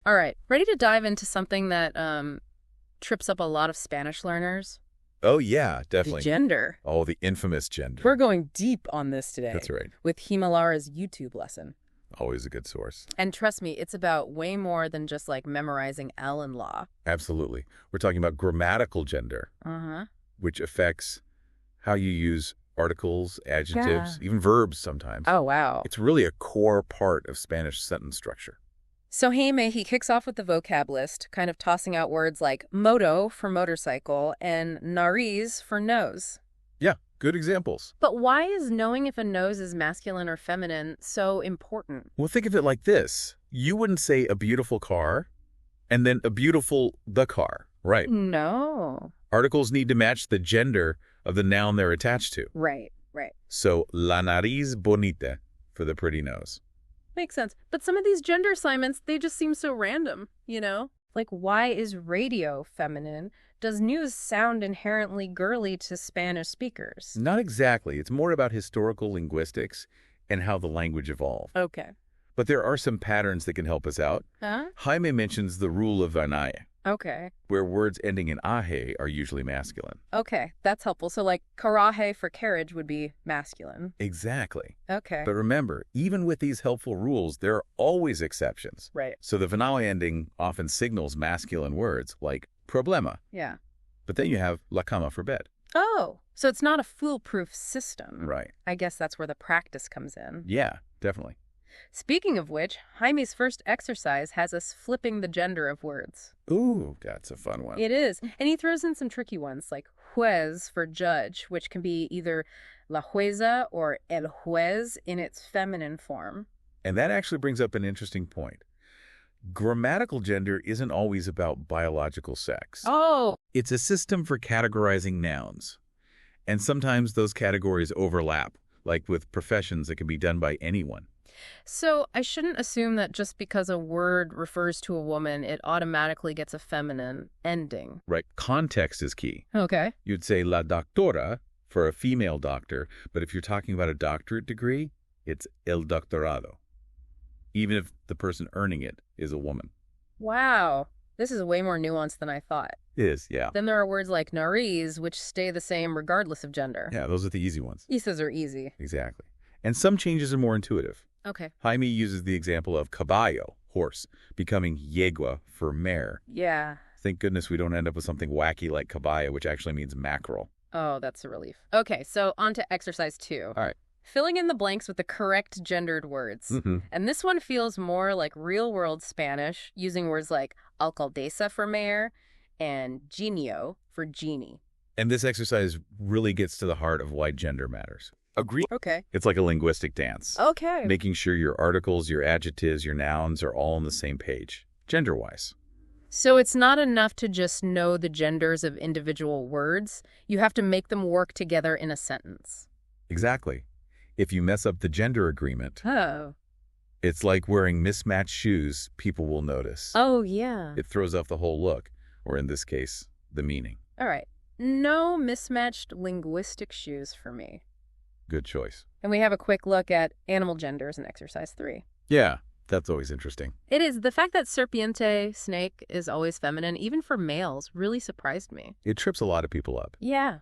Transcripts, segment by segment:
All right, ready to dive into something that trips up a lot of Spanish learners? Oh, yeah, The definitely. gender. Oh, the infamous We're gender. going deep on this That's today right. with Himalara's YouTube lesson. Always a good source. And trust me, it's about way more than just like memorizing L and law. Absolutely. We're talking about grammatical gender, Uh-huh. which affects how you use articles, Yeah. adjectives, even verbs sometimes. Oh, wow. It's really a core part of Spanish sentence structure. So Jaime, he kicks off with the vocab list, kind of tossing out words like moto for motorcycle and nariz for nose. Yeah, good examples. But why is knowing if a nose is masculine or feminine so important? Well, think of it like this. You wouldn't say a beautiful car and then a beautiful the car, right? No. Articles need to match the gender of the noun they're attached to. Right, right. So, la nariz bonita for the pretty nose. Makes sense. But some of these gender assignments, they just seem so random, you know? Like, why is radio feminine? Does news sound inherently girly to Spanish speakers? Not exactly. It's more about historical linguistics and how the language evolved. Okay. But there are some patterns that can help us out. Huh? Jaime mentions the rule of anaye, Okay. where words ending in aje are usually masculine. Okay, that's helpful. So, like, karaje for carriage would be masculine. Exactly. Okay. But remember, even with these helpful rules, there are always exceptions. Right. So the finale ending often signals masculine words like problema, Yeah. but then you have la cama for bed. Oh, so it's not a foolproof system. Right. I guess that's where the practice comes in. Yeah, definitely. Speaking of which, Jaime's first exercise has us flipping the gender of words. Ooh, that's a fun one. It is. And he throws in some tricky ones like juez for judge, which can be either la jueza or el juez in its feminine form. And that actually brings up an interesting point. Grammatical gender isn't always about biological sex. Oh, It's a system for categorizing nouns. And sometimes those categories overlap, like with professions that can be done by anyone. so I shouldn't assume that just because a word refers to a woman, it automatically gets a feminine ending. Right? Context is key. Okay. You'd say la doctora for a female doctor, but if you're talking about a doctorate degree, it's el doctorado, even if the person earning it is a woman. Wow. This is way more nuanced than I thought. It is, yeah. Then there are words like nariz, which stay the same regardless of gender. Yeah, those are the easy ones. Isas are easy. Exactly. And some changes are more intuitive. Okay. Jaime uses the example of caballo, horse, becoming yegua for mare. Yeah. Thank goodness we don't end up with something wacky like caballo, which actually means mackerel. Oh, that's a relief. Okay, so on to exercise 2. All right. Filling in the blanks with the correct gendered words. Mm-hmm. And this one feels more like real-world Spanish, using words like alcaldesa for mayor and genio for genie. And this exercise really gets to the heart of why gender matters. Agree? Okay. It's like a linguistic dance. Okay. Making sure your articles, your adjectives, your nouns are all on the same page, gender-wise. So it's not enough to just know the genders of individual words. You have to make them work together in a sentence. Exactly. If you mess up the gender agreement, Oh. it's like wearing mismatched shoes people will notice. Oh, yeah. It throws off the whole look, or in this case, the meaning. All right. No mismatched linguistic shoes for me. Good choice. And we have a quick look at animal genders in exercise 3. Yeah, that's always interesting. It is. The fact that serpiente, snake, is always feminine, even for males, really surprised me. It trips a lot of people up. Yeah.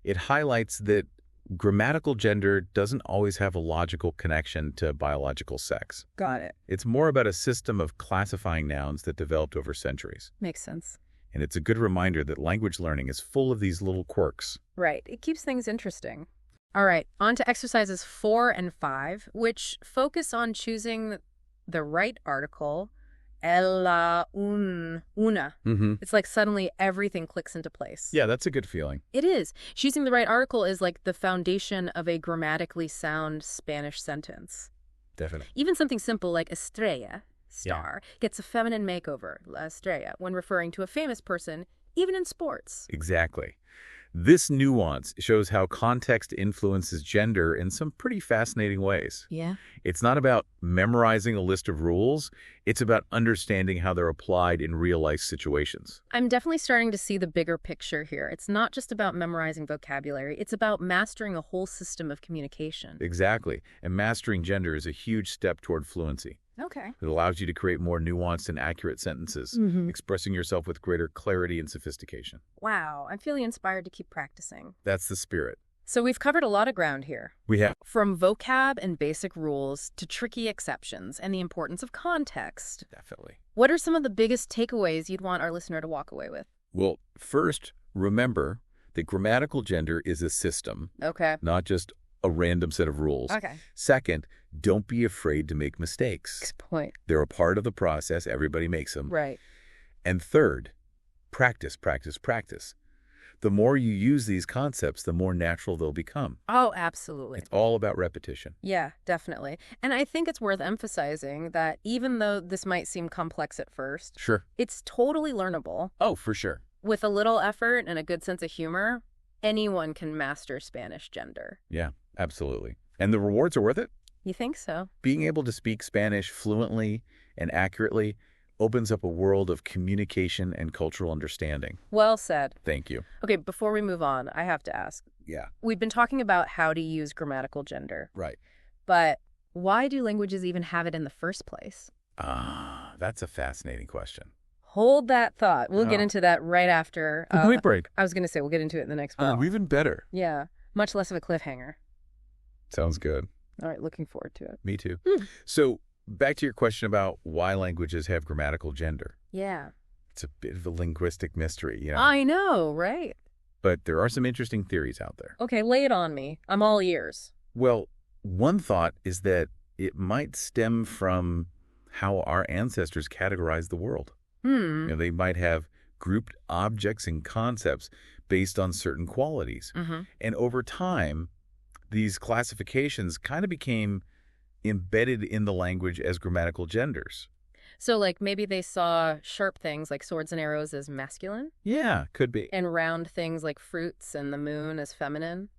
It highlights that grammatical gender doesn't always have a logical connection to biological sex. Got it. It's more about a system of classifying nouns that developed over centuries. Makes sense. And it's a good reminder that language learning is full of these little quirks. Right. It keeps things interesting. All right. On to exercises 4 and 5, which focus on choosing the right article. Ella, una. Mm-hmm. It's like suddenly everything clicks into place. Yeah, that's a good feeling. It is. Choosing the right article is like the foundation of a grammatically sound Spanish sentence. Definitely. Even something simple like estrella, star, gets a feminine makeover, la estrella, when referring to a famous person, even in sports. Exactly. This nuance shows how context influences gender in some pretty fascinating ways. Yeah. It's not about memorizing a list of rules. It's about understanding how they're applied in real-life situations. I'm definitely starting to see the bigger picture here. It's not just about memorizing vocabulary. It's about mastering a whole system of communication. Exactly. And mastering gender is a huge step toward fluency. Okay. It allows you to create more nuanced and accurate sentences, expressing yourself with greater clarity and sophistication. Wow, I'm feeling inspired to keep practicing. That's the spirit. So we've covered a lot of ground here. We have. From vocab and basic rules to tricky exceptions and the importance of context. Definitely. What are some of the biggest takeaways you'd want our listener to walk away with? Well, first, remember that grammatical gender is a system, Okay. not just a random set of rules. Okay. Second, don't be afraid to make mistakes. Good point. They're a part of the process. Everybody makes them. Right. And third, practice, practice, practice. The more you use these concepts, the more natural they'll become. Oh, absolutely. It's all about repetition. Yeah, definitely. And I think it's worth emphasizing that even though this might seem complex at first, Sure. it's totally learnable. Oh, for sure. With a little effort and a good sense of humor, anyone can master Spanish gender. Yeah, absolutely. And the rewards are worth it. You think so? Being able to speak Spanish fluently and accurately opens up a world of communication and cultural understanding. Well said. Thank you. Okay, before we move on, I have to ask. Yeah. We've been talking about how to use grammatical gender, Right. but why do languages even have it in the first place? That's a fascinating question. Hold that thought. We'll get Oh. into that right after. Complete break. I was going to say we'll get into it in the next one. Even better. Yeah, much less of a cliffhanger. Sounds good. All right, looking forward to it. Me too. Hmm. So back to your question about why languages have grammatical gender. Yeah. It's a bit of a linguistic mystery, I know, right? But there are some interesting theories out there. Okay, lay it on me. I'm all ears. Well, one thought is that it might stem from how our ancestors categorized the world. They might have grouped objects and concepts based on certain qualities. And over time, these classifications kind of became embedded in the language as grammatical genders. So, like, maybe they saw sharp things like swords and arrows as masculine? Yeah, could be. And round things like fruits and the moon as feminine?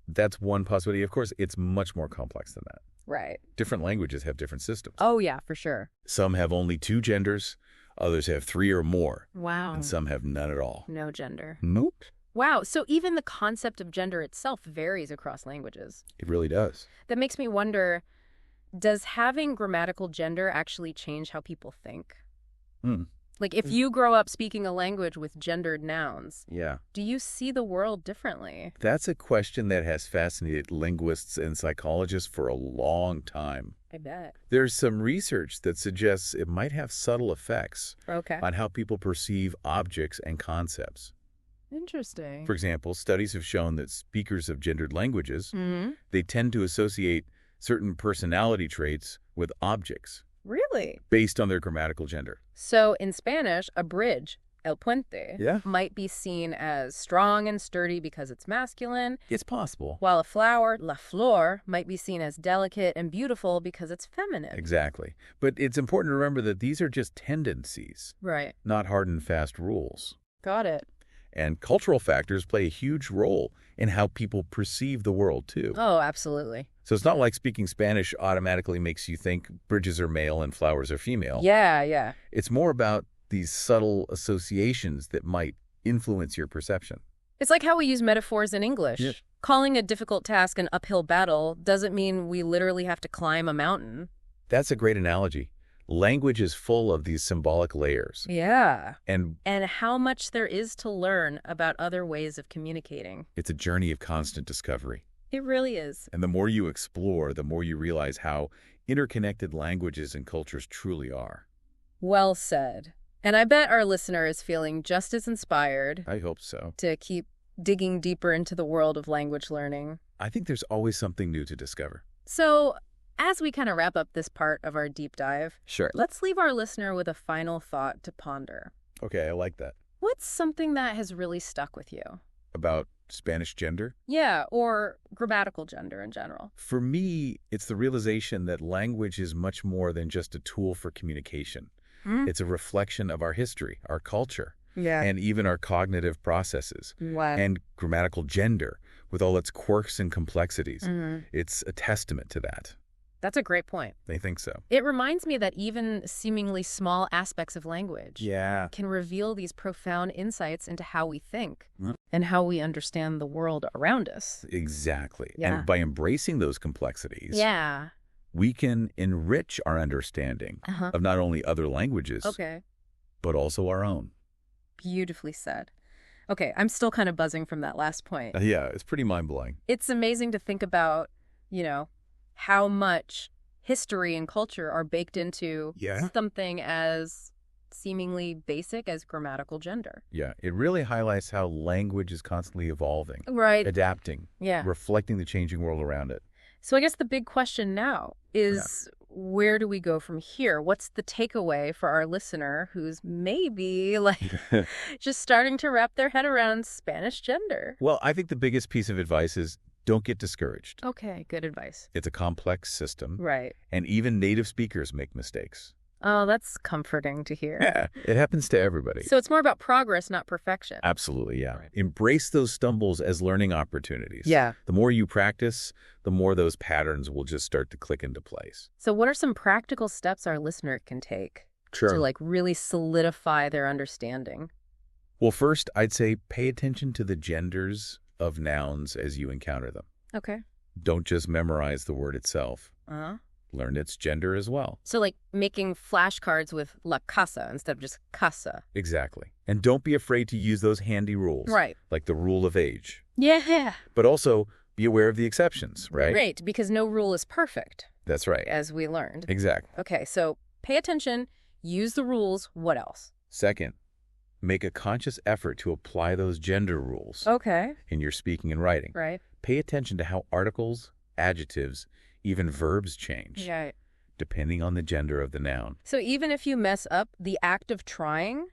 That's one possibility. Of course, it's much more complex than that. Right. Different languages have different systems. Oh, yeah, for sure. Some have only 2 genders, others have 3 or more, Wow. and some have none at all. No gender. Nope. Wow, so even the concept of gender itself varies across languages. It really does. That makes me wonder, does having grammatical gender actually change how people think? Like, if you grow up speaking a language with gendered nouns, Yeah. do you see the world differently? That's a question that has fascinated linguists and psychologists for a long time. I bet. There's some research that suggests it might have subtle effects Okay. on how people perceive objects and concepts. Interesting. For example, studies have shown that speakers of gendered languages, they tend to associate certain personality traits with objects Really? based on their grammatical gender. So in Spanish, a bridge, el puente, Yeah. might be seen as strong and sturdy because it's masculine, It's possible. while a flower, la flor, might be seen as delicate and beautiful because it's feminine. Exactly. But it's important to remember that these are just tendencies, Right. not hard and fast rules. Got it. And cultural factors play a huge role in how people perceive the world, too. Oh, absolutely. So it's not like speaking Spanish automatically makes you think bridges are male and flowers are female. Yeah. It's more about these subtle associations that might influence your perception. It's like how we use metaphors in English. Yeah. Calling a difficult task an uphill battle doesn't mean we literally have to climb a mountain. That's a great analogy. Language is full of these symbolic layers. Yeah. And And how much there is to learn about other ways of communicating. it's a journey of constant discovery. It really is. And the more you explore, the more you realize how interconnected languages and cultures truly are. Well said. And I bet our listener is feeling just as inspired I hope so. to keep digging deeper into the world of language learning. I think there's always something new to discover. So, as we kind of wrap up this part of our deep dive, Sure. let's leave our listener with a final thought to ponder. Okay, I like that. What's something that has really stuck with you? About Spanish gender? Yeah, or grammatical gender in general. For me, it's the realization that language is much more than just a tool for communication. It's a reflection of our history, our culture, Yeah. and even our cognitive processes. Wow. And grammatical gender, with all its quirks and complexities, it's a testament to that. That's a great point. They think so. It reminds me that even seemingly small aspects of language Yeah. can reveal these profound insights into how we think Mm. and how we understand the world around us. Exactly. Yeah. And by embracing those complexities, Yeah. we can enrich our understanding of not only other languages, Okay. but also our own. Beautifully said. Okay, I'm still kind of buzzing from that last point. Yeah, it's pretty mind-blowing. It's amazing to think about, how much history and culture are baked into something as seemingly basic as grammatical gender. Yeah, it really highlights how language is constantly evolving, Right. adapting, Yeah. reflecting the changing world around it. So I guess the big question now is, where do we go from here? What's the takeaway for our listener who's maybe just starting to wrap their head around Spanish gender? Well, I think the biggest piece of advice is don't get discouraged. Okay, good advice. It's a complex system. Right. And even native speakers make mistakes. Oh, that's comforting to hear. Yeah, it happens to everybody. So it's more about progress, not perfection. Absolutely, yeah. Right. Embrace those stumbles as learning opportunities. Yeah. The more you practice, the more those patterns will just start to click into place. So what are some practical steps our listener can take to really solidify their understanding? Well, first, I'd say pay attention to the genders of nouns as you encounter them. Okay. Don't just memorize the word itself. Uh-huh. Learn its gender as well. So like making flashcards with la casa instead of just casa. Exactly. And don't be afraid to use those handy rules. Right. Like the rule of age. Yeah. But also be aware of the exceptions, right? Right, because no rule is perfect, That's right. as we learned. Exactly. Okay, so pay attention, use the rules. What else? Second, make a conscious effort to apply those gender rules Okay. in your speaking and writing. Right. Pay attention to how articles, adjectives, even verbs change, Right. depending on the gender of the noun. So even if you mess up, the act of trying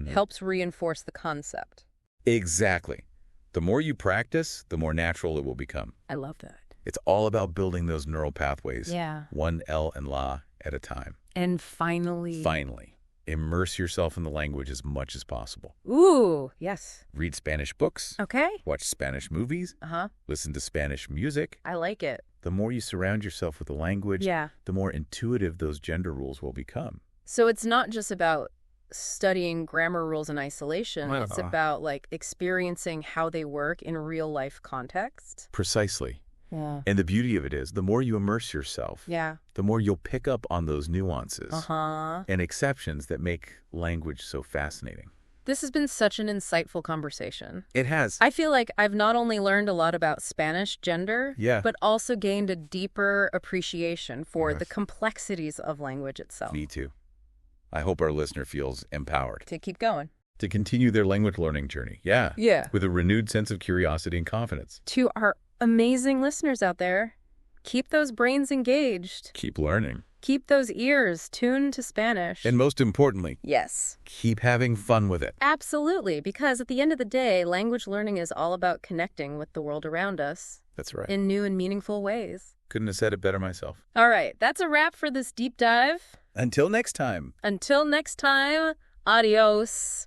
helps reinforce the concept. Exactly. The more you practice, the more natural it will become. I love that. It's all about building those neural pathways, Yeah. one L and la at a time. And finally. Finally, immerse yourself in the language as much as possible. Ooh, yes. Read Spanish books, Okay. watch Spanish movies, Uh-huh. listen to Spanish music. I like it. The more you surround yourself with the language, Yeah. the more intuitive those gender rules will become. So it's not just about studying grammar rules in isolation. It's about experiencing how they work in real life context. Precisely. Yeah. And the beauty of it is, the more you immerse yourself, Yeah. the more you'll pick up on those nuances Uh-huh. and exceptions that make language so fascinating. This has been such an insightful conversation. It has. I feel like I've not only learned a lot about Spanish gender, Yeah. but also gained a deeper appreciation for the complexities of language itself. Me too. I hope our listener feels empowered To keep going. to continue their language learning journey. Yeah. With a renewed sense of curiosity and confidence. To our amazing listeners out there, keep those brains engaged. Keep learning. Keep those ears tuned to Spanish. And most importantly, yes. keep having fun with it. Absolutely, because at the end of the day, language learning is all about connecting with the world around us That's right. in new and meaningful ways. Couldn't have said it better myself. All right, that's a wrap for this deep dive. Until next time. Until next time, adios.